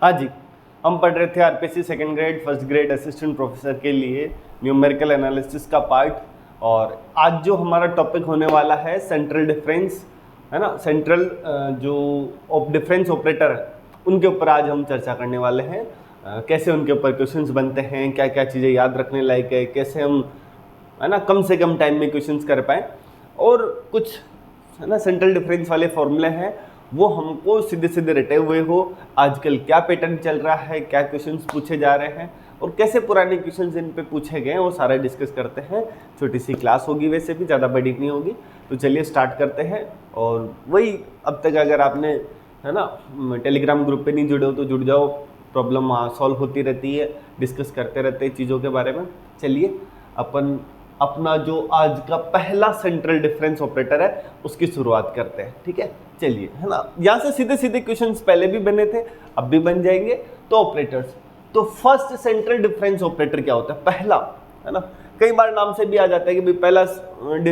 हाँ जी, हम पढ़ रहे थे RPSC second grade first grade assistant professor के लिए न्यूमेरिकल एनालिसिस का पार्ट। और आज जो हमारा टॉपिक होने वाला है सेंट्रल डिफरेंस, है ना, सेंट्रल जो डिफरेंस ऑपरेटर है उनके ऊपर आज हम चर्चा करने वाले हैं। कैसे उनके ऊपर क्वेश्चंस बनते हैं, क्या क्या चीज़ें याद रखने लायक है, कैसे हम, है ना, कम से कम टाइम में क्वेश्चंस कर पाएँ। और कुछ, है ना, सेंट्रल डिफरेंस वाले फॉर्मूले हैं वो हमको सीधे सीधे रटे हुए हो, आजकल क्या पैटर्न चल रहा है, क्या क्वेश्चंस पूछे जा रहे हैं और कैसे पुराने क्वेश्चंस इन पे पूछे गए हैं, वो सारा डिस्कस करते हैं। छोटी सी क्लास होगी, वैसे भी ज़्यादा बड़ी नहीं होगी। तो चलिए स्टार्ट करते हैं। और वही, अब तक अगर आपने, है ना, टेलीग्राम ग्रुप पे नहीं जुड़े हो तो जुड़ जाओ, प्रॉब्लम सॉल्व होती रहती है, डिस्कस करते रहते हैं चीज़ों के बारे में। चलिए अपन अपना जो आज का पहला सेंट्रल डिफरेंस ऑपरेटर है उसकी शुरुआत करते हैं, ठीक है। चलिए, है ना, यहाँ से सीधे सीधे क्वेश्चंस पहले भी बने थे, अब भी बन जाएंगे। तो ऑपरेटर्स, तो फर्स्ट सेंट्रल डिफरेंस ऑपरेटर क्या होता है? पहला, है ना, कई बार नाम से भी आ जाता है कि भाई पहला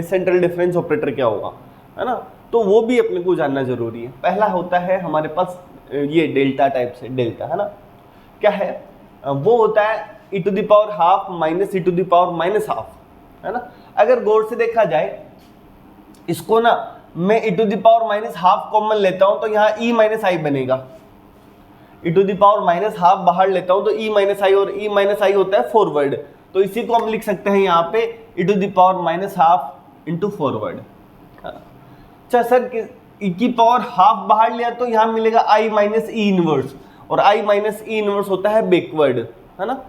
सेंट्रल डिफरेंस ऑपरेटर क्या होगा, है ना, तो वो भी अपने को जानना जरूरी है। पहला होता है हमारे पास ये डेल्टा टाइप से, डेल्टा, है ना, क्या है वो होता है e to the power half minus e to the power minus half, है ना। अगर गौर से देखा जाए इसको ना, मैं e to the power minus half common लेता हूं तो यहाँ e माइनस आई बनेगा। e to the power minus half बाहर लेता हूं तो e माइनस आई, और e माइनस आई होता है फॉरवर्ड, तो इसी को हम लिख सकते हैं यहाँ पे e to the power minus half into forward. अच्छा सर, e की पावर हाफ बाहर लिया तो यहाँ मिलेगा i माइनस ई इनवर्स, और i माइनस ई इनवर्स होता है बैकवर्ड, है ना।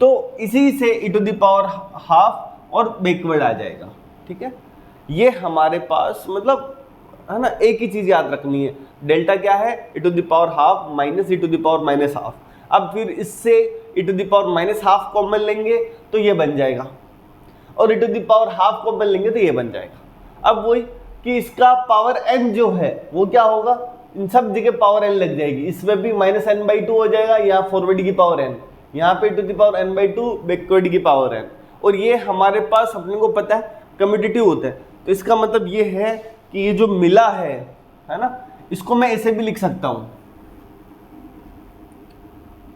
तो इसी से e to the power half और बैकवर्ड आ जाएगा, ठीक है। ये हमारे पास मतलब, है ना, एक ही चीज याद रखनी है, डेल्टा क्या है, e to the power half minus e to the power minus half. अब फिर इससे e to the power minus half common लेंगे तो ये बन जाएगा, और e to the power half common लेंगे तो ये बन जाएगा। अब वही कि इसका पावर n जो है वो क्या होगा, इन सब जगह पावर n लग जाएगी, इसमें भी माइनस n बाई टू हो जाएगा, यहाँ फॉरवर्ड की पावर n, यहाँ पे to the power n by two, backward की पावर n। और ये हमारे पास अपने को पता है कम्यूटेटिव होता है, तो इसका मतलब ये है कि ये जो मिला है ना, इसको मैं ऐसे भी लिख सकता हूं।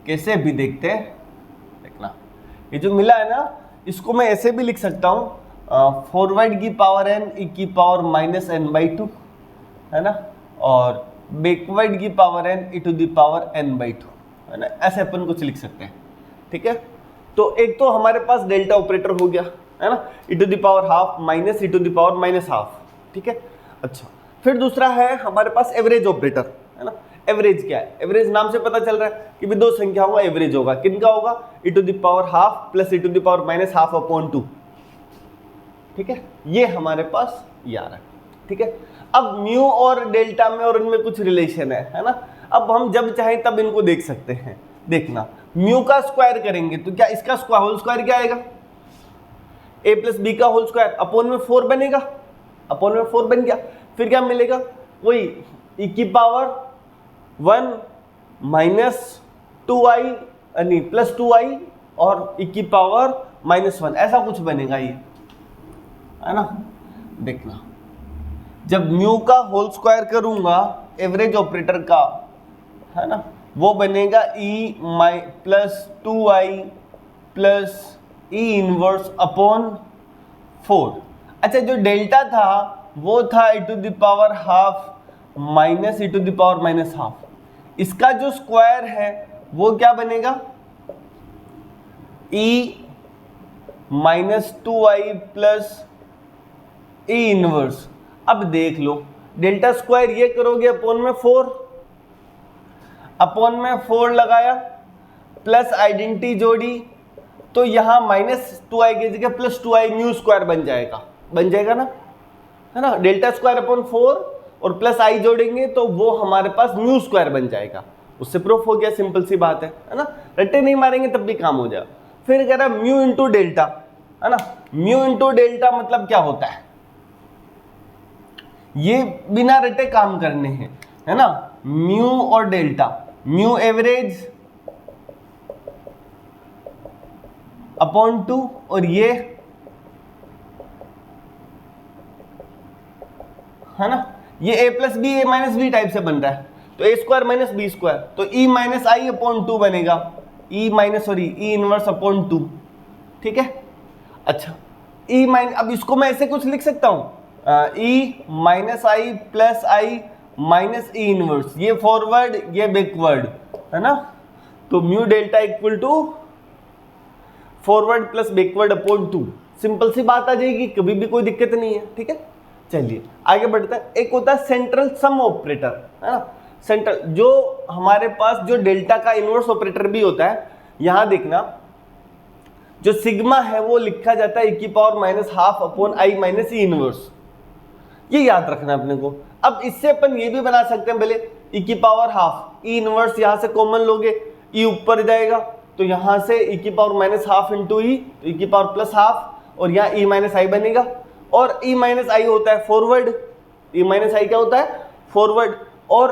कैसे भी देखते हैं, देखना, ये जो मिला है ना, इसको मैं ऐसे भी लिख सकता हूं, फॉरवर्ड की पावर n e की power minus n by two, है ना, और बैकवर्ड की power n e to the power n by two, है ना, ऐसे अपन कुछ लिख सकते हैं, ठीक है। तो एक तो हमारे पास डेल्टा ऑपरेटर हो गया, है ना, e to the power half minus e to the power minus half, ठीक है। अच्छा, फिर दूसरा है हमारे पास एवरेज ऑपरेटर, है ना। एवरेज क्या है? एवरेज नाम से पता चल रहा है कि भी दो संख्याओं का एवरेज होगा। किनका होगा? e to the power half plus e to the power minus half upon two, ठीक है। ये हमारे पास ये आ रहा है, ठीक है। अब म्यू और डेल्टा में और इनमें कुछ रिलेशन है ना। अब हम जब चाहें तब इनको देख सकते हैं। देखना, म्यू का स्क्वायर करेंगे तो क्या इसका स्क्वायर होल स्क्वायर क्या आएगा? a प्लस बी का होल स्क्वायर अपॉन में 4 बनेगा, अपॉन में 4 बन गया। फिर क्या मिलेगा? वही e की पावर 1 माइनस 2i नहीं प्लस 2i और e की पावर माइनस 1, ऐसा कुछ बनेगा ये, है ना। देखना, जब म्यू का होल स्क्वायर करूंगा एवरेज ऑपरेटर का, है ना, वो बनेगा e plus 2i plus E inverse upon 4। अच्छा, जो डेल्टा था वो था e to the power half minus e to the power minus half. इसका जो स्क्वायर है वो क्या बनेगा? e minus 2i plus E inverse. अब देख लो, डेल्टा स्क्वायर ये करोगे अपॉन में 4, अपॉन में 4 लगाया, प्लस आइडेंटिटी जोड़ी, तो यहाँ माइनस 2i की जगह प्लस 2i म्यू स्क्वायर बन जाएगा ना, है ना। डेल्टा स्क्वायर अपॉन 4 और प्लस i जोड़ेंगे तो वो हमारे पास म्यू स्क्वायर बन जाएगा। उससे प्रूफ हो गया, सिंपल सी बात है ना। रट्टे नहीं मारेंगे तब भी काम हो जाएगा। फिर कह रहा म्यू इंटू डेल्टा, है ना। म्यू इंटू डेल्टा मतलब क्या होता है? ये बिना रटे काम करने हैं, है ना। म्यू और डेल्टा, म्यू एवरेज अपॉन 2 और ये, है ना, ये a plus B A minus B type से बन रहा है। तो A square minus B square, तो ई माइनस आई अपॉन 2 बनेगा, ई इनवर्स अपॉन 2, ठीक है। अच्छा ई माइनस, अब इसको मैं ऐसे कुछ लिख सकता हूँ, E minus I plus I minus E inverse, ये फॉरवर्ड ये बैकवर्ड है ना, तो mu delta equal to forward plus backward upon 2, simple सी बात आ जाएगी, कभी भी कोई दिक्कत नहीं है, ठीक है। चलिए आगे बढ़ते हैं। एक होता है सेंट्रल सम ऑपरेटर, है ना, सेंट्रल, जो हमारे पास जो डेल्टा का इनवर्स ऑपरेटर भी होता है, यहां देखना जो सिग्मा है वो लिखा जाता है e की power minus half upon I minus E inverse, ये याद रखना अपने को। अब इससे अपन ये भी बना सकते हैं, पहले e की पावर हाफ, ई इनवर्स यहां से कॉमन लोगे, e ऊपर जाएगा तो यहां से e की पावर माइनस हाफ इंटू ई, तो e की पावर प्लस हाफ, और यहाँ e माइनस आई बनेगा, और e माइनस आई होता है फॉरवर्ड, e माइनस आई क्या होता है फॉरवर्ड, और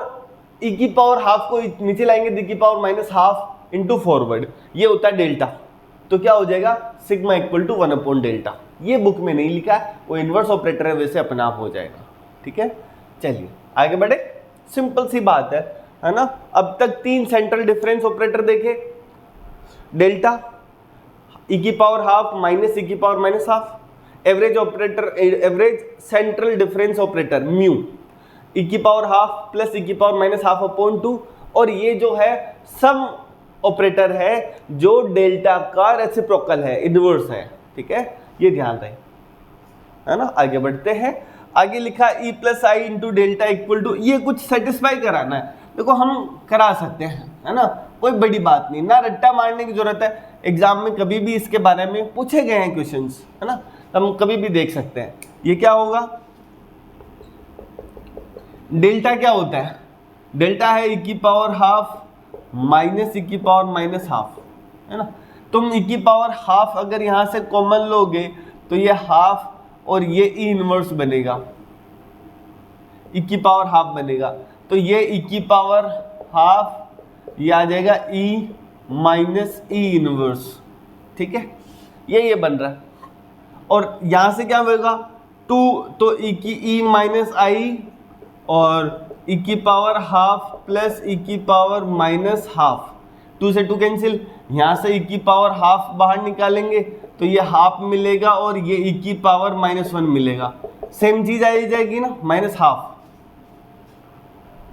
e की पावर हाफ को नीचे लाएंगे तो e की power minus half into forward, ये होता है डेल्टा। तो क्या हो जाएगा sigma equal to 1 upon delta, ये बुक में नहीं लिखा है, वो इनवर्स ऑपरेटर है, वैसे अपने आप हो जाएगा, ठीक है। चलिए आगे बढ़े, सिंपल सी बात है ना। अब तक 3 सेंट्रल डिफरेंस ऑपरेटर देखे, डेल्टा, e की पावर हाफ माइनस e की power minus half, average operator, average central difference operator mu, e की पावर हाफ प्लस e की पावर माइनस हाफ अपॉन 2, और ये जो है सम ऑपरेटर है जो डेल्टा का रेसिप्रोकल है, इनवर्स है, ठीक है, ये ध्यान रहे, है ना। आगे बढ़ते हैं, आगे लिखा e plus I into delta equal to, ये कुछ सेटिस्फाई कराना है, देखो हम करा सकते हैं, है ना, कोई बड़ी बात नहीं, ना रट्टा मारने की जरूरत है, एग्जाम में कभी भी इसके बारे में पूछे गए हैं क्वेश्चंस, है ना, हम कभी भी देख सकते हैं। ये क्या होगा, डेल्टा क्या होता है, डेल्टा है e की पावर हाफ माइनस e की पावर माइनस हाफ, है ना। तुम e की पावर हाफ अगर यहां से कॉमन लोगे तो ये हाफ और ये e इनवर्स बनेगा, e की पावर हाफ बनेगा, तो ये e की पावर हाफ ये आ जाएगा e माइनस ई इनवर्स, ठीक है, ये बन रहा है। और यहां से क्या होगा 2, तो e की e माइनस आई और e की पावर हाफ प्लस e की पावर माइनस हाफ, 2 से 2 कैंसिल, यहाँ से e की पावर हाफ बाहर निकालेंगे तो ये हाफ मिलेगा और ये e की पावर माइनस 1 मिलेगा, सेम चीज आ जाएगी ना, माइनस हाफ।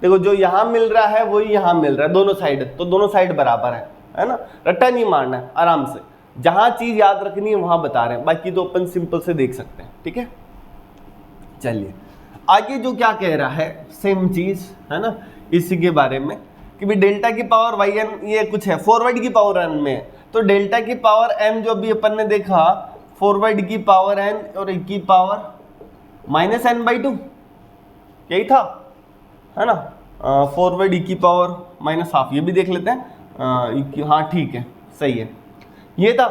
देखो जो यहाँ मिल रहा है वही यहाँ मिल रहा है, दोनों साइड, तो दोनों साइड बराबर है ना, रट्टा नहीं मारना है, आराम से जहां चीज याद रखनी है वहां बता रहे हैं, बाकी तो अपन सिंपल से देख सकते हैं, ठीक है। चलिए आगे जो क्या कह रहा है सेम चीज है ना, इसी के बारे में कि भी डेल्टा की पावर वाई एन, ये कुछ है फॉरवर्ड की पावर एन में, तो डेल्टा की पावर एन जो अभी अपन ने देखा, फॉरवर्ड की पावर एन और e की पावर माइनस एन बाई 2, यही था, है ना, फॉरवर्ड e की पावर माइनस हाफ, ये भी देख लेते हैं, हाँ ठीक है, सही है, ये था।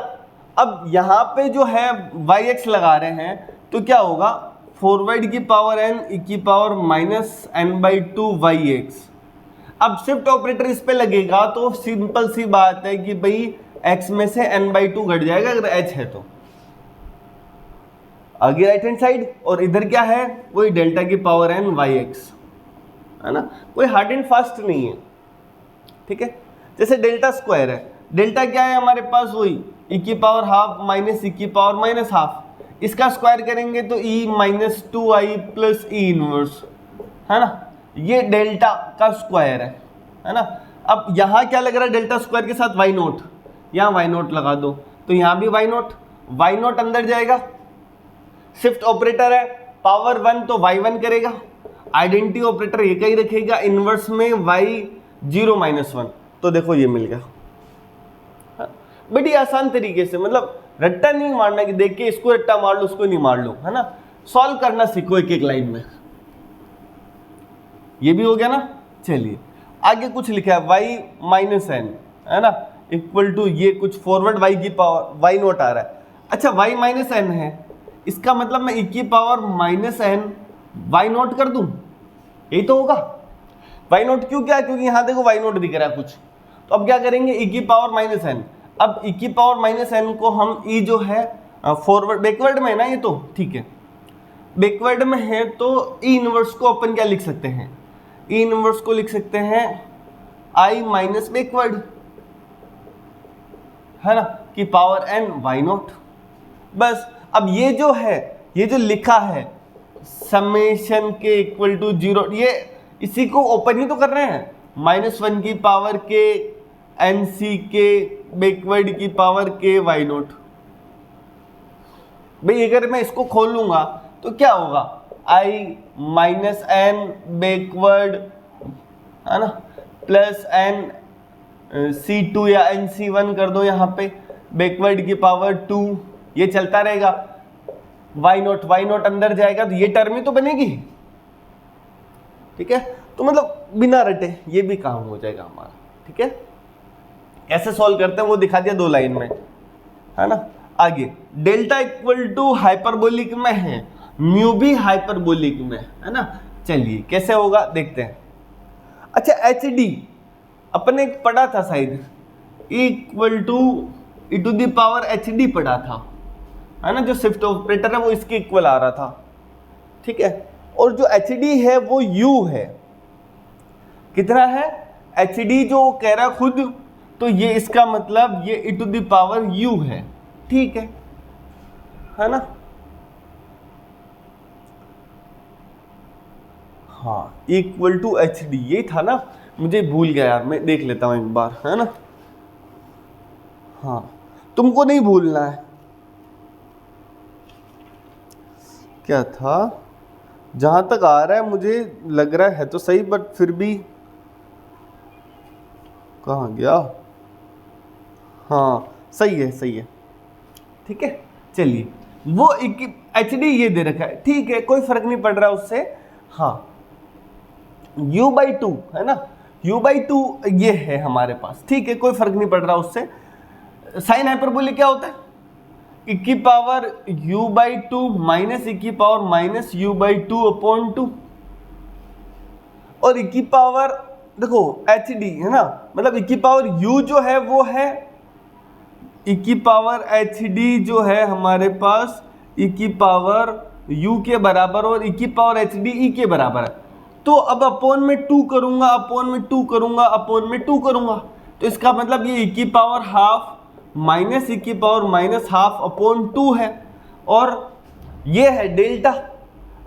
अब यहाँ पे जो है वाई एक्स लगा रहे हैं, तो क्या होगा फॉरवर्ड की पावर एन e की power minus n by 2 y x. अब शिफ्ट ऑपरेटर इस पे लगेगा तो सिंपल सी बात है कि भाई x में से n बाई 2 घट जाएगा अगर h है तो, आगे राइट हैंड साइड, और इधर क्या है वही डेल्टा की पावर n वाई एक्स, है ना, कोई हार्ड एंड फास्ट नहीं है, ठीक है। जैसे डेल्टा स्क्वायर है, डेल्टा क्या है हमारे पास वही e की पावर हाफ माइनस e की पावर माइनस हाफ, इसका स्क्वायर करेंगे तो e minus 2i plus E inverse, है ना, ये डेल्टा का स्क्वायर है ना। अब यहाँ क्या लग रहा है डेल्टा स्क्वायर के साथ वाई नोट, यहाँ वाई नोट लगा दो तो यहाँ भी वाई नोट अंदर जाएगा, शिफ्ट ऑपरेटर है, पावर 1 तो y1 करेगा, आइडेंटिटी ऑपरेटर ये कहीं रखेगा, इनवर्स में y0 माइनस 1, तो देखो ये मिल गया। बड़ी आसान तरीके से, मतलब रट्टा नहीं मारना कि देख के इसको रट्टा मार लो उसको नहीं मार लो, है ना, सॉल्व करना सीखो एक एक लाइन में, ये भी हो गया ना। चलिए आगे कुछ लिखा है y माइनस एन, है ना, इक्वल टू ये कुछ फॉरवर्ड y की पावर y नोट आ रहा है, अच्छा y माइनस एन है, इसका मतलब मैं e की power minus n y note कर दूं, यही तो होगा। वाई नोट क्यों, क्या, क्योंकि यहां देखो वाई नोट दिख रहा है कुछ, तो अब क्या करेंगे e की पावर माइनस एन, अब e की पावर माइनस एन को हम e जो है फॉरवर्ड बैकवर्ड में है ना, ये तो ठीक है, बैकवर्ड में है तो e इनवर्स को अपन क्या लिख सकते हैं, ई इनवर्स को लिख सकते हैं आई माइनस बैकवर्ड, है ना, की पावर n वाई नॉट। बस अब ये जो है, ये जो लिखा है समेशन के इक्वल टू 0, ये इसी को ओपन ही तो कर रहे हैं, -1 की पावर के एन सी के बैकवर्ड की पावर के वाई नॉट। भाई अगर मैं इसको खोल लूंगा तो क्या होगा, आई माइनस एन बैकवर्ड, है ना, प्लस एन C2 या NC1 कर दो यहाँ पे, बैकवर्ड की पावर 2, ये चलता रहेगा। वाई नॉट अंदर जाएगा तो ये टर्म ही तो बनेगी, ठीक है। तो मतलब बिना रटे ये भी काम हो जाएगा हमारा, ठीक है। कैसे सॉल्व करते हैं वो दिखा दिया 2 लाइन में, है ना। आगे डेल्टा इक्वल टू हाइपरबोलिक में है, म्यू भी हाइपरबोलिक में, है ना। चलिए कैसे होगा देखते हैं। अच्छा एच डी अपने पढ़ा था शायद, equal to E to the power h D पढ़ा था, है ना। जो शिफ्ट ऑपरेटर है वो इसके इक्वल आ रहा था, ठीक है। और जो एच डी है वो यू है, कितना है एच डी जो कह रहा खुद, तो ये इसका मतलब ये ई टू द पावर यू है, ठीक है ना। हाँ इक्वल टू एच डी, ये था ना, मुझे भूल गया यार, मैं देख लेता हूं एक बार, है ना। हाँ तुमको नहीं भूलना है, क्या था, जहां तक आ रहा है मुझे लग रहा है तो सही, बट फिर भी कहाँ गया, हाँ सही है, ठीक है। चलिए वो एच डी ये दे रखा है, ठीक है, कोई फर्क नहीं पड़ रहा उससे। हाँ u/2 है ना, u/2 ये है हमारे पास, ठीक है, कोई फर्क नहीं पड़ रहा उससे। साइन हाइपरबोलिक क्या होता है, e की पावर u/2 माइनस e की पावर माइनस u/2 अपॉन 2, और e की पावर देखो एच डी है ना, मतलब e की पावर u जो है वो है e की पावर एच डी जो है हमारे पास e की पावर u के बराबर, और e की पावर एच डी e के बराबर है। तो अब अपॉन में 2 करूंगा, अपॉन में 2 करूंगा, अपॉन में 2 करूंगा, तो इसका मतलब ये e की पावर हाफ माइनस e की पावर माइनस हाफ अपॉन 2 है, और ये है डेल्टा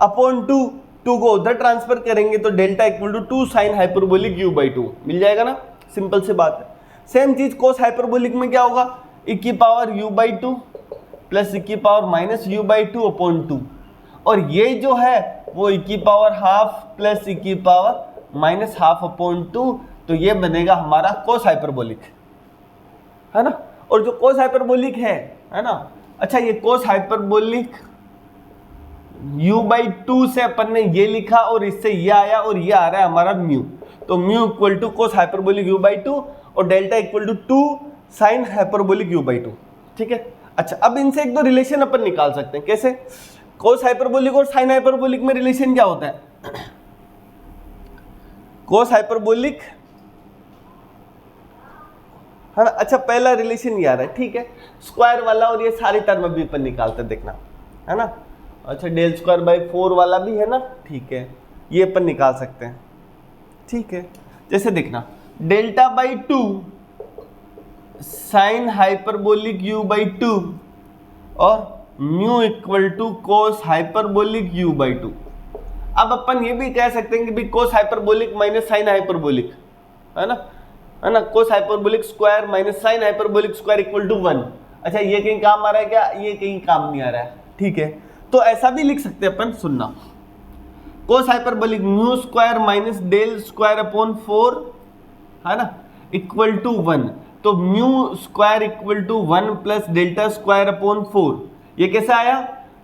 अपॉन 2, 2 को उधर ट्रांसफर करेंगे तो delta equal to 2 sine hyperbolic u/2 मिल जाएगा ना, सिंपल सी बात है। सेम चीज कोस हाइपरबोलिक में क्या होगा, e की पावर u/2 प्लस e की पावर माइनस u/2 अपॉन 2, और ये जो है वो e की पावर हाफ प्लस e की पावर माइनस हाफ अपॉन 2, तो ये बनेगा हमारा कोस हाइपरबोलिक, है ना। और जो कोस हाइपरबोलिक है ना, अच्छा ये कोस हाइपरबोलिक u/2 से अपन ने ये लिखा और इससे ये आया, और ये आ रहा है हमारा म्यू, तो mu equal to cos hyperbolic u/2 और delta equal to 2 sine hyperbolic u/2, ठीक है। अच्छा अब इनसे एक दो रिलेशन अपन निकाल सकते हैं, कैसे, कोस हाइपरबोलिक और साइन हाइपरबोलिक में रिलेशन क्या होता है, कोस हाइपरबोलिक, है ना। अच्छा पहला रिलेशन ये आ रहा है, ठीक है, स्क्वायर वाला, और ये सारी टर्म भी अपन निकालते देखना, है ना। अच्छा डेल स्क्वायर बाई 4 वाला भी है ना, ठीक है, ये अपन निकाल सकते हैं, ठीक है। जैसे देखना delta by 2 sine hyperbolic u/2 और mu equal to cos hyperbolic u/2। अब अपन ये भी कह सकते हैं कि भी cos hyperbolic minus sine hyperbolic, है ना, cos hyperbolic square minus sine hyperbolic square equal to 1। अच्छा ये कहीं काम आ रहा है क्या, ये कहीं काम नहीं आ रहा है, ठीक है। तो ऐसा भी लिख सकते हैं अपन, सुनना, cos hyperbolic mu square minus del square upon 4, है ना, इक्वल टू 1, तो mu square equal to 1 plus delta square upon 4, ये कैसे आया,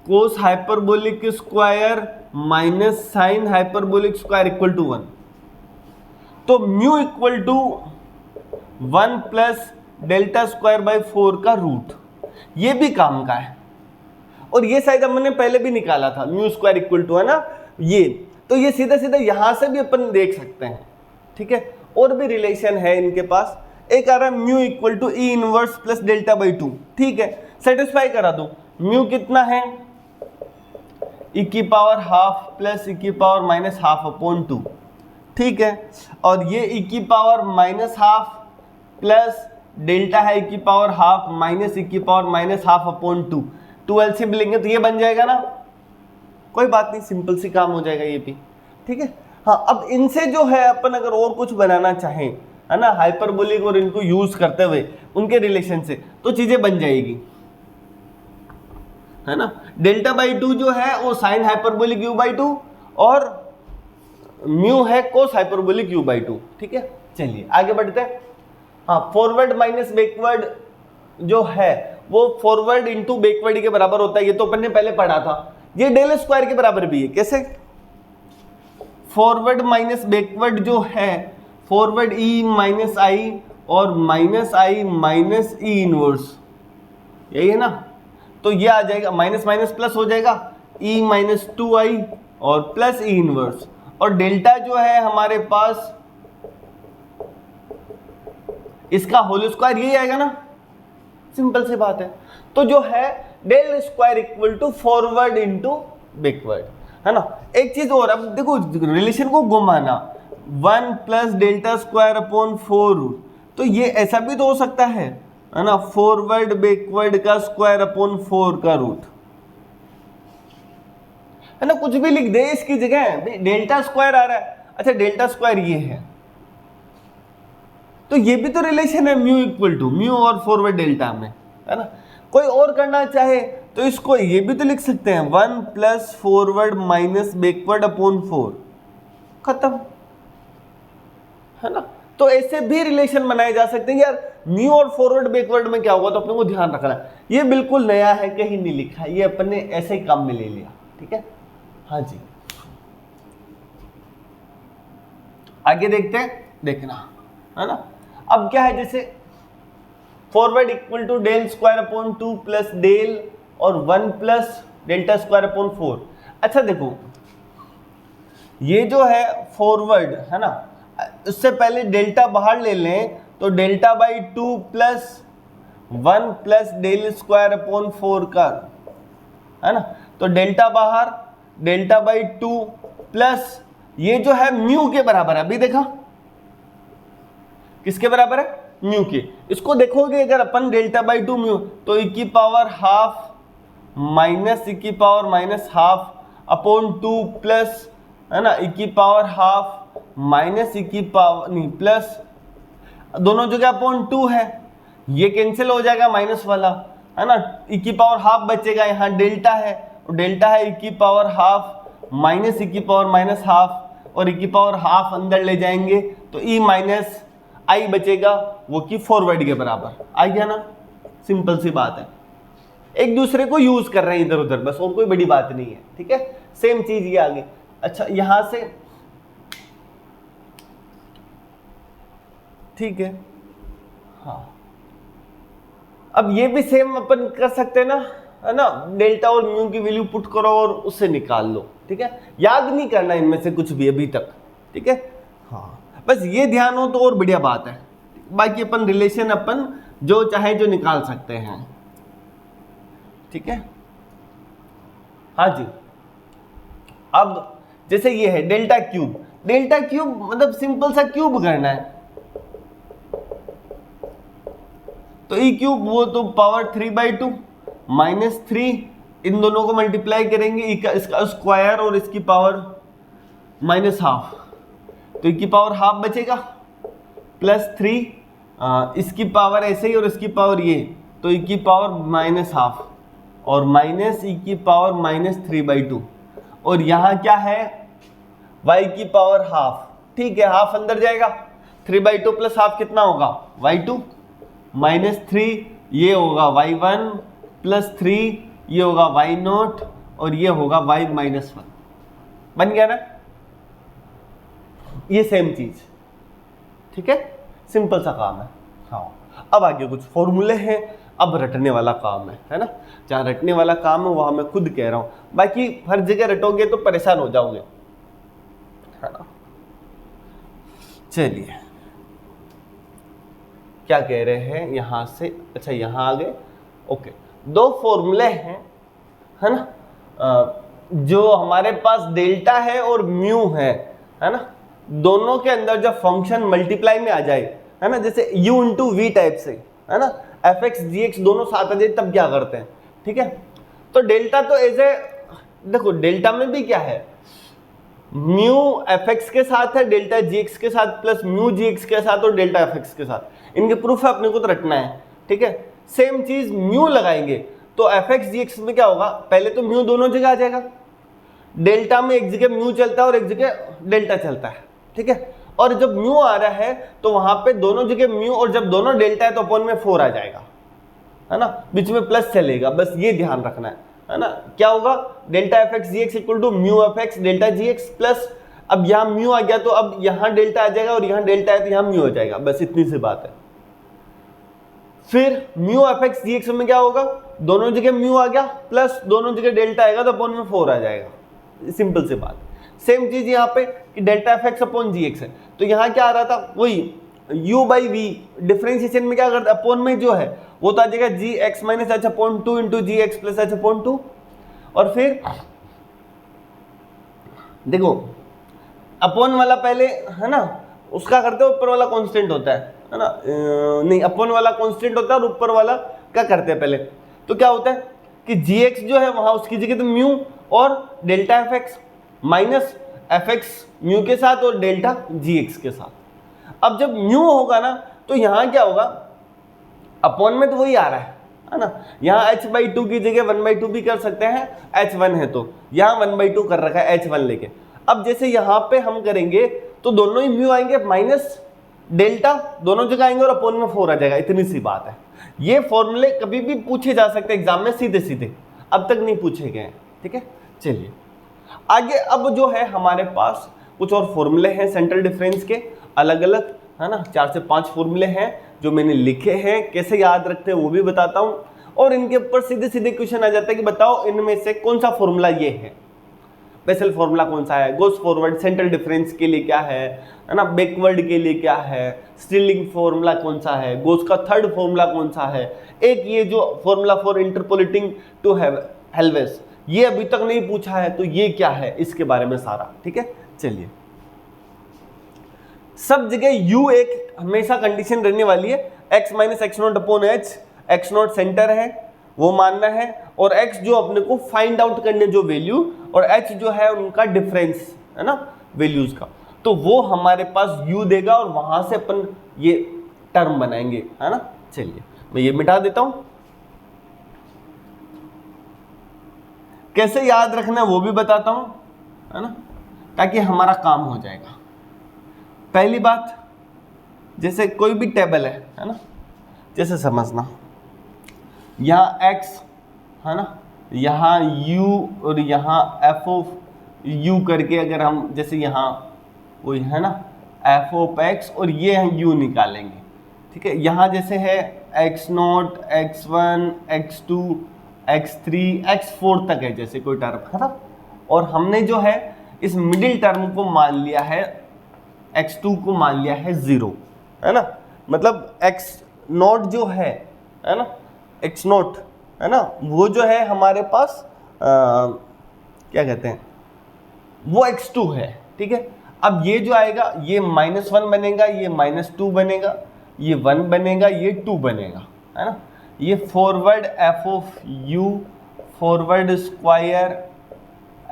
cos hyperbolic square minus sine hyperbolic square equal to 1, तो mu equal to 1 plus delta square by 4 का root, ये भी काम का है। और ये शायद हमने पहले भी निकाला था, म्यू स्क्वायर इक्वल टू, है ना, ये, तो ये सीधा सीधा यहां से भी अपन देख सकते हैं, ठीक है। और भी रिलेशन है इनके पास, एक आ रहा है mu equal to E inverse plus delta by 2, ठीक है, सेटिस्फाई करा दो। म्यू कितना है, e की पावर हाफ प्लस e की पावर माइनस हाफ अपॉन 2, ठीक है, और ये e की power minus half plus delta है e की पावर हाफ माइनस e की power minus half upon 2, 2 LCM लेंगे तो ये बन जाएगा ना, कोई बात नहीं, सिंपल सी काम हो जाएगा ये भी, ठीक है। हाँ, अब इनसे जो है अपन अगर और कुछ बनाना चाहें, है ना, हाइपरबोलिक और इनको यूज करते हुए उनके रिलेशन से, तो चीजें बन जाएगी, है ना। डेल्टा बाई 2 जो है वो साइन हाइपरबोलिक u बाई 2 और म्यू है कोस हाइपरबोलिक u बाई 2, ठीक है। चलिए आगे बढ़ते हैं। हाँ, फॉरवर्ड माइनस बैकवर्ड जो है वो फॉरवर्ड इंटू बैकवर्ड के बराबर होता है, ये तो अपन ने पहले पढ़ा था। ये डेल स्क्वायर के बराबर भी है, कैसे? फॉरवर्ड माइनस बैकवर्ड जो है फॉरवर्ड ई माइनस आई और माइनस आई माइनस ई इनवर्स, यही है ना। तो ये आ जाएगा माइनस माइनस प्लस हो जाएगा, ई माइनस 2i और प्लस ई इनवर्स, और डेल्टा जो है हमारे पास इसका होल स्क्वायर यही आएगा ना, सिंपल सी बात है। तो जो है del square equal to forward into backward, है ना। एक चीज और, अब देखो रिलेशन को घुमाना, 1 प्लस डेल्टा स्क्वायर अपॉन 4, तो ये ऐसा भी तो हो सकता है ना, फॉरवर्ड बैकवर्ड का स्क्वायर अपॉन 4 का रूट, है ना। कुछ भी लिख दे इसकी जगह, डेल्टा स्क्वायर आ रहा है, अच्छा डेल्टा स्क्वायर ये है, तो ये भी तो रिलेशन है म्यू इक्वल टू म्यू और फॉरवर्ड डेल्टा में, है ना। कोई और करना चाहे तो इसको ये भी तो लिख सकते हैं 1 plus forward minus backward upon 4, खत्म, है ना। तो ऐसे भी रिलेशन बनाए जा सकते हैं। यार म्यू और फॉरवर्ड बैकवर्ड में क्या होगा तो अपने को ध्यान रखना है, ये बिल्कुल नया है, कहीं नहीं लिखा, ये अपन ने ऐसे ही काम में ले लिया, ठीक है। हाँ जी, आगे देखते हैं, देखना, है ना। अब क्या है, जैसे forward equal to del square upon 2 plus del और 1 प्लस डेल्टा स्क्वायर अपॉन 4। अच्छा देखो, ये जो है फॉरवर्ड, है ना, उससे पहले डेल्टा बाहर ले लें तो delta by 2 plus 1 plus del square upon 4 का, है ना। तो डेल्टा बाहर, डेल्टा बाई 2 प्लस ये जो है म्यू के बराबर है, अभी देखा किसके बराबर है, म्यू के। इसको देखोगे अगर अपन डेल्टा बाई 2 म्यू, तो e की पावर हाफ माइनस e की power minus half upon 2 plus, है ना, e की पावर हाफ माइनस e की पावर नहीं प्लस, दोनों जगह अपॉन 2 है, ये कैंसिल हो जाएगा माइनस वाला, है ना। e की पावर हाफ बचेगा, यहाँ डेल्टा है, और डेल्टा है e की पावर हाफ माइनस e की पावर माइनस हाफ, और e की पावर हाफ अंदर ले जाएंगे तो e माइनस आई बचेगा, वो कि फॉरवर्ड के बराबर आ गया ना, सिंपल सी बात है। एक दूसरे को यूज कर रहे हैं इधर उधर, बस और कोई बड़ी बात नहीं है, ठीक है। सेम चीज ये आगे, अच्छा यहां से, ठीक है। हाँ, अब ये भी सेम अपन कर सकते हैं ना, है ना, डेल्टा और म्यू की वैल्यू पुट करो और उससे निकाल लो, ठीक है। याद नहीं करना इनमें से कुछ भी अभी तक, ठीक है। हाँ, बस ये ध्यान हो तो और बढ़िया बात है, बाकी अपन रिलेशन अपन जो चाहे जो निकाल सकते हैं, ठीक है। हाँ जी, अब जैसे ये है डेल्टा क्यूब, डेल्टा क्यूब मतलब सिंपल सा क्यूब करना है, तो ई क्यूब वो तो पावर 3/2 माइनस 3, इन दोनों को मल्टीप्लाई करेंगे, इसका स्क्वायर और इसकी पावर माइनस हाफ, तो की पावर हाफ बचेगा प्लस 3, इसकी पावर ऐसे ही और इसकी पावर ये, तो ई की पावर माइनस हाफ और माइनस ई की पावर माइनस 3/2, और यहाँ क्या है y की पावर हाफ, ठीक है, हाफ अंदर जाएगा, 3/2 प्लस हाफ कितना होगा y2 माइनस 3, ये होगा y1 प्लस 3, ये होगा y0 और ये होगा y माइनस 1, बन गया ना, ये सेम चीज, ठीक है, सिंपल सा काम है। हाँ, अब आगे कुछ फॉर्मूले हैं, अब रटने वाला काम है ना, जहाँ रटने वाला काम है वहाँ मैं खुद कह रहा हूँ, बाकी हर जगह रटोगे तो परेशान हो जाओगे, है ना। चलिए क्या कह रहे हैं यहाँ से, अच्छा यहाँ आ गए, ओके। दो फॉर्मूले हैं, है ना, जो हमारे पास डेल्टा है और म्यू है ना, दोनों के अंदर जब फंक्शन मल्टीप्लाई में आ जाए, है ना, जैसे u इंटू वी टाइप से, है ना, एफ एक्स जी एक्स दोनों साथ आ जाए, तब क्या करते हैं, ठीक है। तो डेल्टा तो एज ए, देखो डेल्टा में भी क्या है, म्यू एफ एक्स के साथ है, डेल्टा जी एक्स के साथ, प्लस म्यू जी एक्स के साथ और डेल्टा एफ एक्स के साथ, इनके प्रूफ है, अपने को तो रटना है, ठीक है। सेम चीज म्यू लगाएंगे तो एफ एक्स जी एक्स में क्या होगा, पहले तो म्यू दोनों जगह आ जाएगा, डेल्टा में एक जगह म्यू चलता है और एक जगह डेल्टा चलता है, ठीक है। और जब म्यू आ रहा है तो वहां पे दोनों जगह म्यू, और जब दोनों डेल्टा है तो अपॉन में 4 आ जाएगा, है ना, बीच में प्लस चलेगा, बस ये ध्यान रखना है ना। क्या होगा, delta f x g x equal to mu f x delta g x plus, अब यहाँ म्यू आ गया तो अब यहाँ डेल्टा आ जाएगा और यहाँ डेल्टा है तो यहाँ म्यू हो जाएगा, बस इतनी सी बात है। फिर mu f x g x में क्या होगा, दोनों जगह म्यू आ गया प्लस दोनों जगह डेल्टा आएगा तो अपॉन में 4 आ जाएगा, सिंपल सी बात। सेम चीज यहाँ पे कि डेल्टा एफ एक्स अपॉन जी एक्स है, तो यहाँ क्या आ रहा था, वही u बाई वी, डिफरेंशिएशन में क्या करता है, अपॉन में जो है वो तो आ जाएगा g x minus h upon 2 into g x plus h upon 2, और फिर देखो अपॉन वाला पहले, है ना, उसका करते हो ऊपर वाला कांस्टेंट होता है ना, नहीं अपॉन वाला कांस्टेंट होता है और ऊपर वाला क्या करते हैं पहले, तो क्या होता है कि जी एक्स जो है वहां उसकी जगह तो म्यू और delta f x minus F x mu के साथ और डेल्टा जी एक्स के साथ। अब जब म्यू होगा ना तो यहाँ क्या होगा, अपॉन में तो वही आ रहा है ना, यहाँ h बाई 2 की जगह 1 बाई 2 भी कर सकते हैं, h1 है तो यहाँ 1 बाई 2 कर रखा है h1 लेके। अब जैसे यहाँ पे हम करेंगे तो दोनों ही म्यू आएंगे माइनस डेल्टा दोनों जगह आएंगे और अपॉन में 4 आ जाएगा, इतनी सी बात है। ये फॉर्मूले कभी भी पूछे जा सकते हैं एग्जाम में सीधे सीधे, अब तक नहीं पूछे गए हैं, ठीक है। चलिए आगे, अब जो है हमारे पास कुछ और फॉर्मूले हैं सेंट्रल डिफरेंस के, अलग अलग, है ना, 4 से 5 फॉर्मूले हैं जो मैंने लिखे हैं, कैसे याद रखते हैं वो भी बताता हूँ, और इनके ऊपर सीधे सीधे क्वेश्चन आ जाता है कि बताओ इनमें से कौन सा फॉर्मूला ये है, बेसल फॉर्मूला कौन सा है, गोस फॉरवर्ड सेंट्रल डिफरेंस के लिए क्या है ना, बैकवर्ड के लिए क्या है, स्टिलिंग फॉर्मूला कौन सा है, गोस का थर्ड फॉर्मूला कौन सा है, एक ये जो फॉर्मूला फॉर इंटरपोलेटिंग टू हेल्वेस, ये अभी तक नहीं पूछा है तो ये क्या है, इसके बारे में सारा, ठीक है। चलिए, सब जगह u एक हमेशा कंडीशन रहने वाली है, x minus x not upon H, x not centre है वो मानना है, और x जो अपने को फाइंड आउट करने जो वैल्यू, और h जो है उनका डिफरेंस है ना वैल्यूज का, तो वो हमारे पास u देगा और वहां से अपन ये टर्म बनाएंगे, है ना। चलिए मैं ये मिटा देता हूं, कैसे याद रखना है वो भी बताता हूं, है ना, ताकि हमारा काम हो जाएगा। पहली बात, जैसे कोई भी टेबल है ना, जैसे समझना यहाँ x है ना, यहाँ u और यहाँ f ऑफ u करके अगर हम जैसे यहाँ वही है ना f ऑफ x और ये हम u निकालेंगे, ठीक है। यहाँ जैसे है x0, x1, x2, x3, x4 तक है जैसे कोई टर्म है ना, और हमने जो है इस मिडिल टर्म को मान लिया है, x2 को मान लिया है 0, है ना, मतलब x0 जो है ना, x0 है ना, वो जो है हमारे पास क्या कहते हैं, वो x2 है, ठीक है। अब ये जो आएगा ये -1 बनेगा, ये -2 बनेगा, ये 1 बनेगा, ये 2 बनेगा, है ना। ये forward f of u, forward square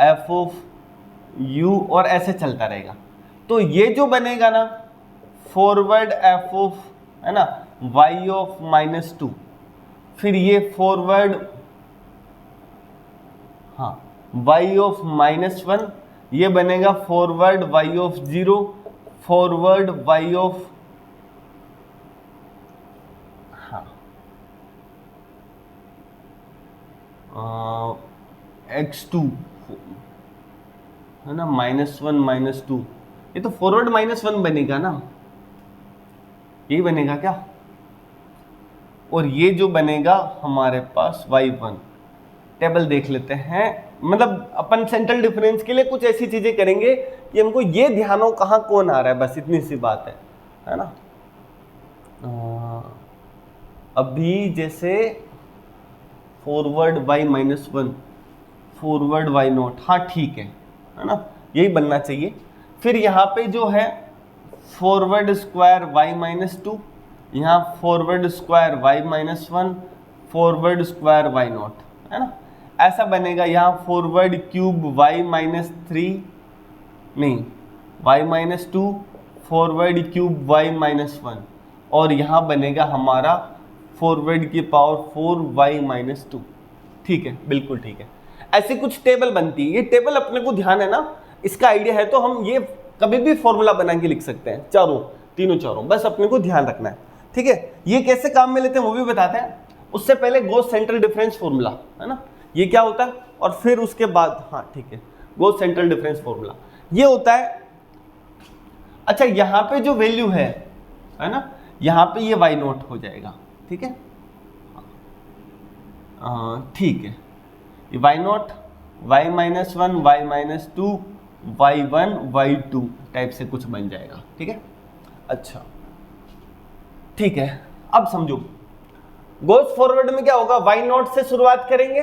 f of u, और ऐसे चलता रहेगा। तो ये जो बनेगा ना फॉरवर्ड f ऑफ, है ना, y ऑफ -2, फिर ये फॉरवर्ड हाँ y ऑफ -1, ये बनेगा forward y of 0, forward y of x2 है ना, -1 -2, ये तो फॉरवर्ड -1 बनेगा ना, यही बनेगा क्या, और ये जो बनेगा हमारे पास y1। टेबल देख लेते हैं, मतलब अपन सेंट्रल डिफरेंस के लिए कुछ ऐसी चीजें करेंगे कि हमको ये ध्यान हो कहाँ कौन आ रहा है, बस इतनी सी बात है ना। अभी जैसे फॉरवर्ड y -1, फॉरवर्ड y0, हाँ ठीक है ना, यही बनना चाहिए। फिर यहाँ पे जो है फॉरवर्ड स्क्वायर y माइनस 2, यहाँ forward square y minus 1, forward square y not, है ना, ऐसा बनेगा। यहाँ फॉरवर्ड क्यूब y माइनस 3, नहीं y minus 2, forward cube y minus 1, और यहाँ बनेगा हमारा फॉरवर्ड की पावर 4y माइनस 2। ठीक है, बिल्कुल ठीक है, ऐसी कुछ टेबल बनती है। ये टेबल अपने को ध्यान है ना, इसका आइडिया है तो हम ये कभी भी फॉर्मूला बना के लिख सकते हैं, तीनों चारों, बस अपने को ध्यान रखना है। ठीक है, ये कैसे काम में लेते हैं वो भी बताते हैं। उससे पहले गॉस सेंट्रल डिफरेंस फॉर्मूला, है ना, ये क्या होता है, और फिर उसके बाद, हाँ ठीक है, गॉस सेंट्रल डिफरेंस फॉर्मूला ये होता है। अच्छा, यहाँ पे जो वैल्यू है ना, यहाँ पे ये y नॉट हो जाएगा। ठीक है, ठीक है, ये y not, y minus 1, y minus 2, y1, y2 type से कुछ बन जाएगा। ठीक है, अच्छा ठीक है, अब समझो गोस फॉरवर्ड में क्या होगा, y नॉट से शुरुआत करेंगे,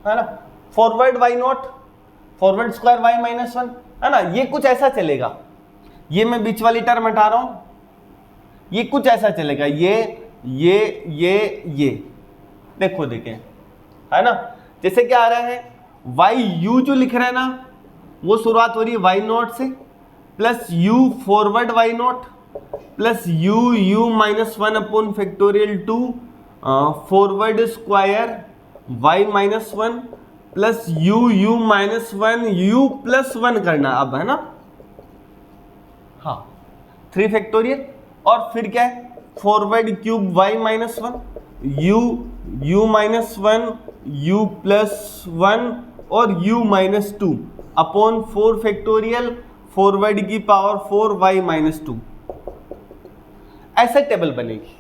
है ना, forward y not, forward square y minus 1, है ना, ये कुछ ऐसा चलेगा। ये मैं बीच वाली टर्म हटा रहा हूं, ये कुछ ऐसा चलेगा, ये देखो देखें, है ना, जैसे क्या आ रहा है, y u जो लिख रहे हैं ना, वो शुरुआत हो रही है y नॉट से, plus u forward y not, plus u minus 1 upon factorial 2 forward square y minus 1, plus u minus 1 u plus 1 करना अब, है ना, हाँ 3 फैक्टोरियल, और फिर क्या है, forward cube y minus 1, u minus 1 u plus 1 और u minus 2 upon 4 factorial forward की पावर 4 y माइनस 2। ऐसे टेबल बनेगी,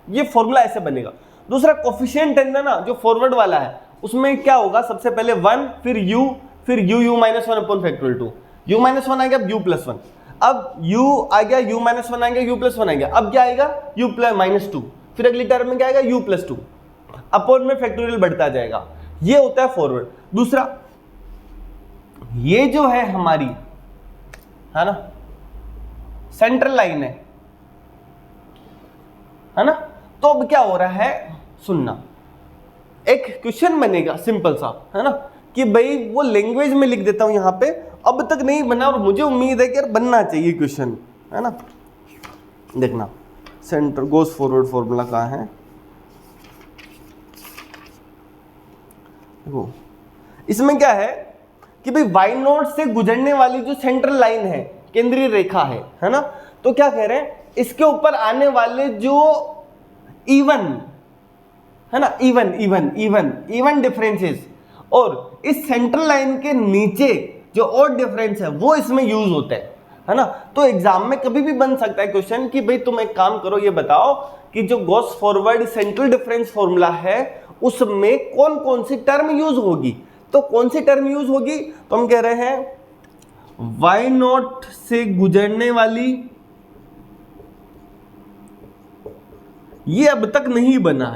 ये फॉर्मूला ऐसे बनेगा। दूसरा कोफिशिएंट है ना, जो फॉरवर्ड वाला है, उसमें क्या होगा, सबसे पहले 1, फिर u minus 1 upon factorial 2, u minus 1 आ गया, u प्लस 1, अब u आ गया, u माइनस 1 आ गया, u प्लस 1 आ गया, अब क्या आएगा, u प्लस माइनस 2, फिर अगली टर्म में क्या आएगा, u प्लस 2, अपॉन में फैक्टोरियल बढ़ता जाएगा। ये होता है फॉरवर्ड। दूसरा, ये जो है हमारी, है ना, सेंट्रल लाइन है ना, तो अब क्या हो रहा है, सुनना, एक क्वेश्चन बनेगा सिंपल सा, है ना, कि भाई वो लैंग्वेज में लिख देता हूं यहां पे, अब तक नहीं बना और मुझे उम्मीद है कि यार बनना चाहिए क्वेश्चन, है ना। देखना, सेंटर गोस फॉरवर्ड फॉर्मूला कहाँ है, देखो इसमें क्या है कि भाई वाई नोट से गुजरने वाली जो सेंट्रल लाइन है, केंद्रीय रेखा है ना, तो क्या कह रहे हैं, इसके ऊपर आने वाले जो इवन, है ना, इवन डिफरेंसेस, और इस सेंट्रल लाइन के नीचे जो और डिफरेंस है वो इसमें यूज होते हैं, है ना। तो एग्जाम में कभी भी बन सकता है क्वेश्चन कि भाई तुम एक काम करो, ये बताओ कि जो Gauss forward central difference formula है उसमें कौन कौन सी टर्म यूज होगी। तो कौन सी टर्म यूज होगी, तो हम कह रहे हैं वाई नॉट से गुजरने वाली, ये अब तक नहीं बना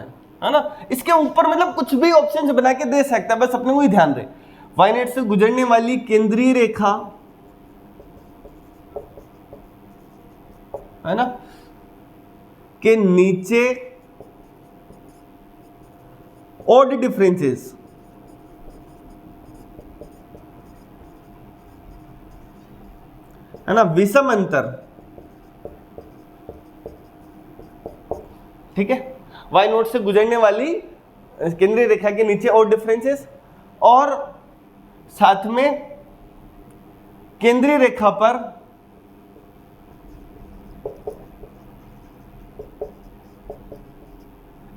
है ना, इसके ऊपर मतलब कुछ भी ऑप्शन बना के दे सकता है, बस अपने को ही ध्यान रहे, वाई नॉट से गुजरने वाली केंद्रीय रेखा, है ना, के नीचे ऑड डिफरेंसेस, है ना, विषम अंतर, ठीक है, वाई नोट से गुजरने वाली केंद्रीय रेखा के नीचे और डिफरेंसेस, और साथ में केंद्रीय रेखा पर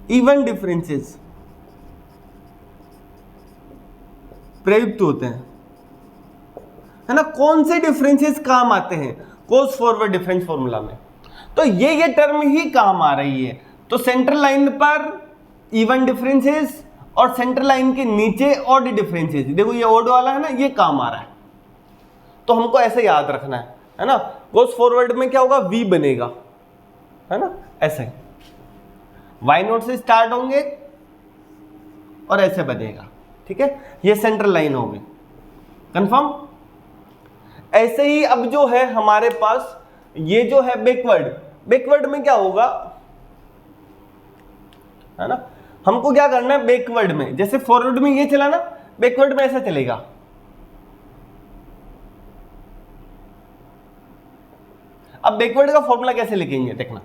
इवन डिफरेंसेस प्रयुक्त होते हैं, है ना। कौन से डिफरेंसेस काम आते हैं कॉस फॉरवर्ड डिफरेंस फॉर्मूला में, तो ये टर्म ही काम आ रही है। तो सेंट्रल लाइन पर इवन डिफरेंसेस और सेंट्रल लाइन के नीचे ऑड डिफरेंसेस, देखो ये ऑड वाला है ना, ये काम आ रहा है, तो हमको ऐसे याद रखना है ना। कॉस फॉरवर्ड में क्या होगा, v बनेगा, है ना, ऐसे वाई नोट से स्टार्ट होंगे और ऐसे बनेगा, ठीक है, ये सेंट्रल लाइन होगी, कंफर्म। ऐसे ही अब जो है हमारे पास ये जो है बैकवर्ड, बैकवर्ड में क्या होगा, है ना, हमको क्या करना है बैकवर्ड में, जैसे फॉरवर्ड में ये चला ना, बैकवर्ड में ऐसा चलेगा। अब बैकवर्ड का फॉर्मूला कैसे लिखेंगे देखना,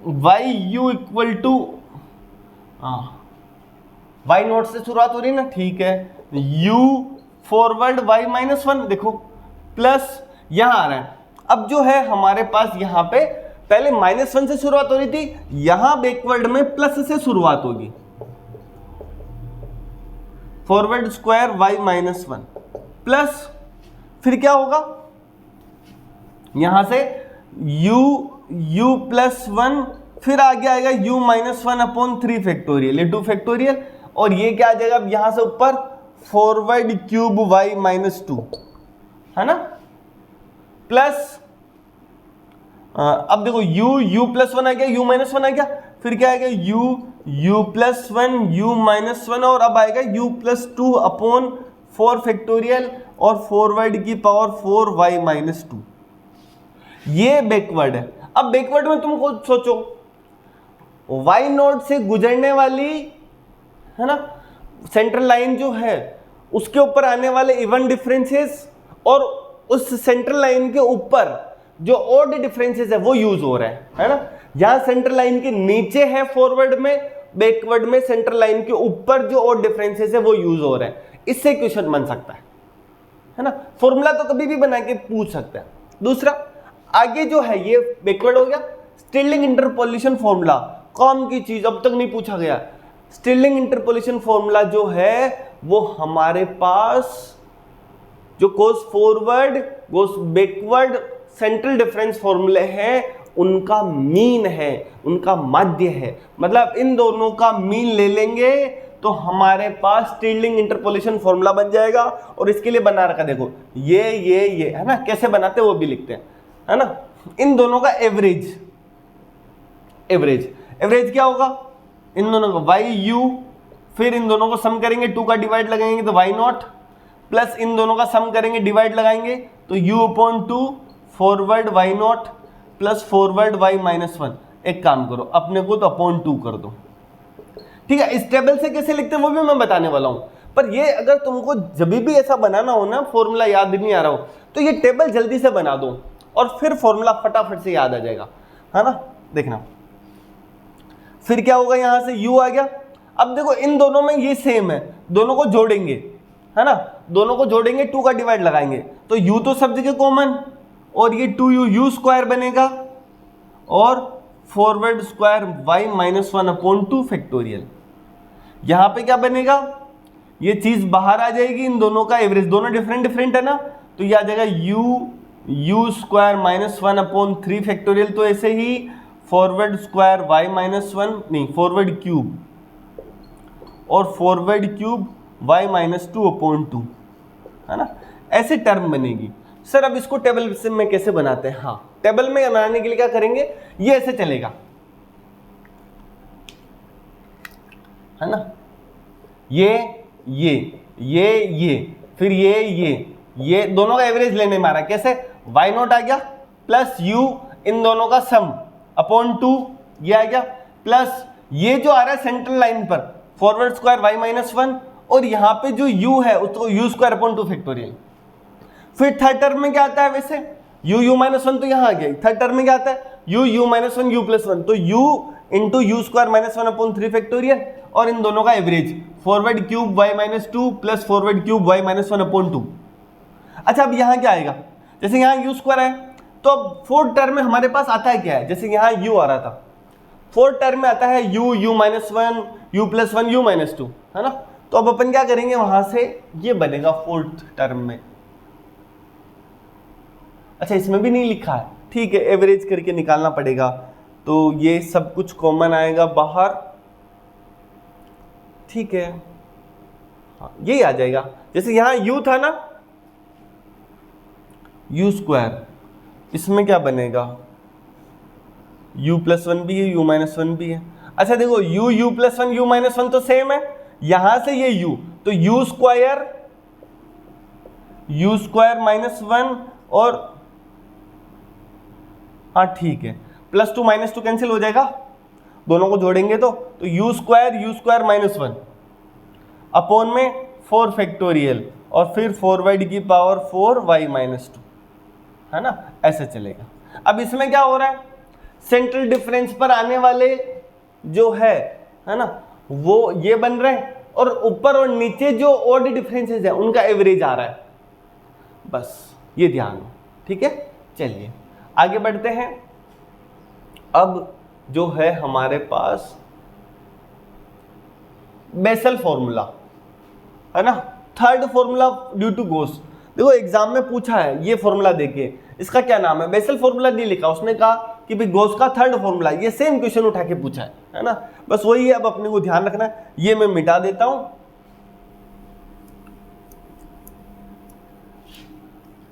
y u equal to, y naught से शुरुआत हो रही है ना, ठीक है, u forward y minus one, देखो प्लस यहां आ रहा है। अब जो है हमारे पास यहां पे पहले माइनस वन से शुरुआत हो रही थी, यहां बैकवर्ड में प्लस से शुरुआत होगी, forward square y minus one plus, फिर क्या होगा यहां से u प्लस वन, फिर आगे आएगा u minus one upon 3 factorial, ये 2 फैक्टोरियल, और ये क्या आ जाएगा अब यहां से ऊपर forward cube y minus to, है ना, प्लस अब देखो u प्लस वन आ गया, u माइनस वन आ गया, फिर क्या आएगा u plus one, u minus one, और अब आएगा u plus two upon 4 factorial और फॉरवर्ड की पावर 4 y माइनस टू, ये बैकवर्ड है। अब बैकवर्ड में तुम खुद सोचो, y नोट से गुजरने वाली, है ना, सेंट्रल लाइन जो है उसके ऊपर आने वाले इवन डिफरेंसेस और उस सेंट्रल लाइन के ऊपर जो ऑड डिफरेंसेस है वो यूज हो रहा है ना। यहां सेंट्रल लाइन के नीचे है फॉरवर्ड में, बैकवर्ड में सेंट्रल लाइन के ऊपर जो ऑड डिफरेंसेस है वो यूज हो रहा है। इससे क्वेश्चन बन सकता है ना, फॉर्मूला तो कभी भी बना के पूछ सकता है। दूसरा आगे जो है ये बैकवर्ड हो गया, स्टिरलिंग इंटरपोलेशन फॉर्मूला, काम की चीज, अब तक नहीं पूछा गया। स्टिरलिंग इंटरपोलेशन फॉर्मूला जो है वो हमारे पास जो गोस फॉरवर्ड गोस बैकवर्ड सेंट्रल डिफरेंस फॉर्मूले हैं उनका मीन है, उनका माध्य है, मतलब इन दोनों का मीन ले लेंगे तो हमारे पास स्टिरलिंग इंटरपोलेशन फॉर्मूला बन जाएगा। और इसके लिए बना रखा देखो ये है ना, कैसे बनाते हैं वो भी लिखते हैं, है ना। इन दोनों का एवरेज, एवरेज क्या होगा, इन दोनों का वाई यू, फिर इन दोनों को सम करेंगे, 2 का डिवाइड लगाएंगे तो वाई नॉट, प्लस इन दोनों का सम करेंगे डिवाइड लगाएंगे तो u upon 2 forward y naught plus forward y minus one. एक काम करो अपने को तो अपॉन 2 कर दो, ठीक है। इस टेबल से कैसे लिखते हैं वो भी मैं बताने वाला हूं, पर ये अगर तुमको जब भी ऐसा बनाना हो ना, फॉर्मूला याद नहीं आ रहा हो, तो ये टेबल जल्दी से बना दो और फिर फॉर्मूला फटाफट से याद आ जाएगा, है ना। देखना फिर क्या होगा, यहां से u आ गया। अब देखो इन दोनों में ये सेम है, दोनों को जोड़ेंगे, है ना, दोनों को जोड़ेंगे, 2 का डिवाइड लगाएंगे तो u तो सब जगह कॉमन, और ये 2u स्क्वायर बनेगा और forward square y minus one upon 2 factorial. यहां पे क्या बनेगा, ये चीज बाहर आ जाएगी, इन दोनों का एवरेज, दोनों डिफरेंट है ना, तो ये आ जाएगा u square minus one upon 3 factorial. तो ऐसे ही forward square y minus one, नहीं फॉरवर्ड क्यूब, और forward cube y minus two upon 2, है ना, ऐसे टर्म बनेगी। सर अब इसको टेबल में कैसे बनाते हैं, हाँ टेबल में बनाने के लिए क्या करेंगे, ये ऐसे चलेगा, है ना, फिर ये दोनों का एवरेज लेने में आ रहा है, कैसे, y नॉट आ गया प्लस u, इन दोनों का सम अपॉन 2, ये आ गया, प्लस ये जो आ रहा है सेंट्रल लाइन पर forward square y minus one, और यहां पे जो u है उसको u स्क्वायर अपॉन 2 फैक्टोरियल। फिर थर्ड टर्म में क्या आता है, वैसे u माइनस वन तो यहां आ गया, थर्ड टर्म में क्या आता है u minus one u plus one, तो u into you square minus one upon 3 factorial, और इन दोनों का average forward cube y minus two plus forward cube y minus one upon 2। अच्छा अब यहां क्या आएगा, जैसे यहां u स्क्वायर है तो अब फोर्थ टर्म में हमारे पास आता है क्या है, जैसे यहां u आ रहा था, फोर्थ टर्म में आता है u minus one, u plus one, u minus two, है ना। तो अब अपन क्या करेंगे, वहां से ये बनेगा फोर्थ टर्म में। अच्छा इसमें भी नहीं लिखा है, ठीक है, एवरेज करके निकालना पड़ेगा, तो ये सब कुछ कॉमन आएगा बाहर, ठीक है, हाँ यही आ जाएगा। जैसे यहां u था ना, u स्क्वायर, इसमें क्या बनेगा, u प्लस वन भी है, u माइनस वन भी है। अच्छा देखो u plus one, u minus one तो सेम है, यहां से ये u, तो u स्क्वायर माइनस वन और हाँ ठीक है, +2 -2 कैंसिल हो जाएगा, दोनों को जोड़ेंगे तो u स्क्वायर -1 अपॉन में 4 फैक्टोरियल और फिर फॉरवर्ड की पावर 4y -2, है ना, ऐसे चलेगा। अब इसमें क्या हो रहा है, सेंट्रल डिफरेंस पर आने वाले जो है ना, वो ये बन रहे हैं और ऊपर और नीचे जो ऑड डिफरेंसेस है उनका एवरेज आ रहा है, बस ये ध्यान हो, ठीक है। चलिए आगे बढ़ते हैं। अब जो है हमारे पास बेसल फॉर्मूला, है ना, third formula due to Gauss. देखो एग्जाम में पूछा है ये फॉर्मूला देके, इसका क्या नाम है, बेसल फॉर्मूला नहीं लिखा, उसने कहा कि भाई गॉस का थर्ड फॉर्मूला, ये सेम क्वेश्चन उठा के पूछा है ना, बस वही है। अब अपने को ध्यान रखना है, ये मैं मिटा देता हूं,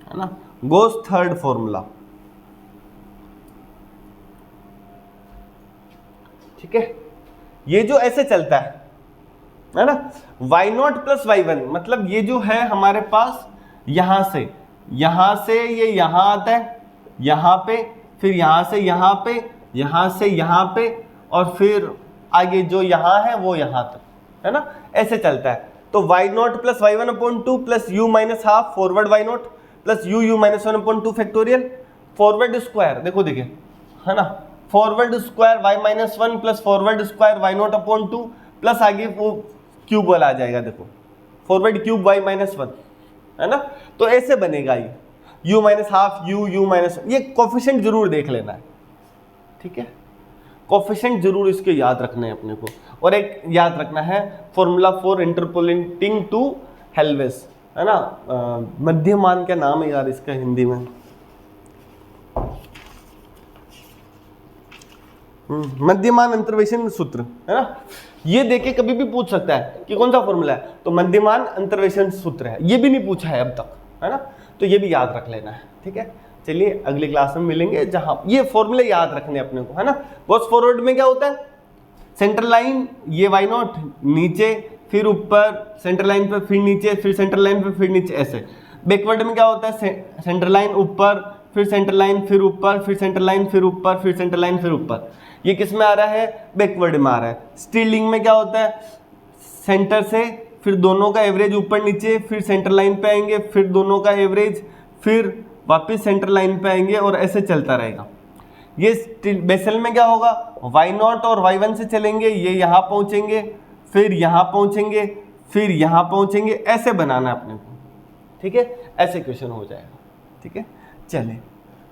है ना, गॉस थर्ड फॉर्मूला, ठीक है। ये जो ऐसे चलता है ना, y0 + y1, मतलब ये जो है हमारे पास यहां से ये यहां आता है, यहां पे, फिर यहां से यहां पे, यहां से यहां पे, और फिर आगे जो यहां है वो यहां तक, है ना, ऐसे चलता है। तो y0 + y1/2 + u - ½ forward y0 + u -1/2 factorial forward square, देखो देखिए, है ना, forward square y -1 + forward square y0/2 plus आगे वो क्यूब वाला आ जाएगा, देखो फॉरवर्ड क्यूब y -1, है ना। तो ऐसे बनेगा ये u -½ u -1, ये कोफिशिएंट जरूर देख लेना है, ठीक है, कोफिशिएंट जरूर इसके याद रखने हैं अपने को। और एक याद रखना है फॉर्मूला फॉर इंटरपोलेटिंग टू हेल्वेस, है ना, मध्यमान क्या नाम है यार इसका हिंदी में, मध्यमान अंतर्वेशन सूत्र, है ना, ये देखे कभी भी पूछ सकता है कि कौन सा फॉर्मूला है, तो मध्यमान अंतर्वेशन सूत्र है, ये भी नहीं पूछा है अब तक, है ना, तो ये भी याद रख लेना है, ठीक है। चलिए अगली क्लास में मिलेंगे जहां ये फॉर्मूले याद रखने अपने को, है ना। गॉस फॉरवर्ड में क्या होता है, सेंट्रल लाइन ये y0 नीचे फिर ऊपर, सेंट्रल लाइन पे फिर नीचे, फिर सेंट्रल लाइन पे फिर नीचे, ऐसे। बैकवर्ड में क्या होता है, सेंट्रल लाइन ऊपर, फिर सेंट्रल लाइन फिर ऊपर, फिर सेंट्रल लाइन फिर ऊपर, फिर सेंट्रल लाइन फिर ऊपर, ये किस में आ रहा है, बैकवर्ड में आ रहा है। स्टीलिंग में क्या होता है, सेंटर से फिर दोनों का एवरेज ऊपर नीचे, फिर सेंटर लाइन पे आएंगे, फिर दोनों का एवरेज, फिर वापस सेंटर लाइन पे आएंगे, और ऐसे चलता रहेगा। ये बेसल में क्या होगा, y0 और y1 से चलेंगे, ये यहाँ पहुँचेंगे, फिर यहाँ पहुँचेंगे, फिर यहाँ पहुँचेंगे, ऐसे बनाना है अपने को, ठीक है, ऐसे क्वेश्चन हो जाएगा, ठीक है। चले,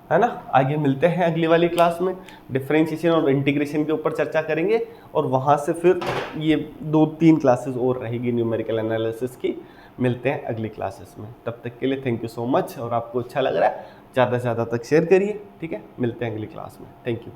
है ना, आगे मिलते हैं अगली वाली क्लास में, डिफरेंशिएशन और इंटीग्रेशन के ऊपर चर्चा करेंगे, और वहाँ से फिर ये 2-3 क्लासेस और रहेगी न्यूमेरिकल एनालिसिस की। मिलते हैं अगली क्लासेस में, तब तक के लिए थैंक यू सो मच। और आपको अच्छा लग रहा है ज़्यादा से ज़्यादा तक शेयर करिए, ठीक है। मिलते हैं अगली क्लास में, थैंक यू।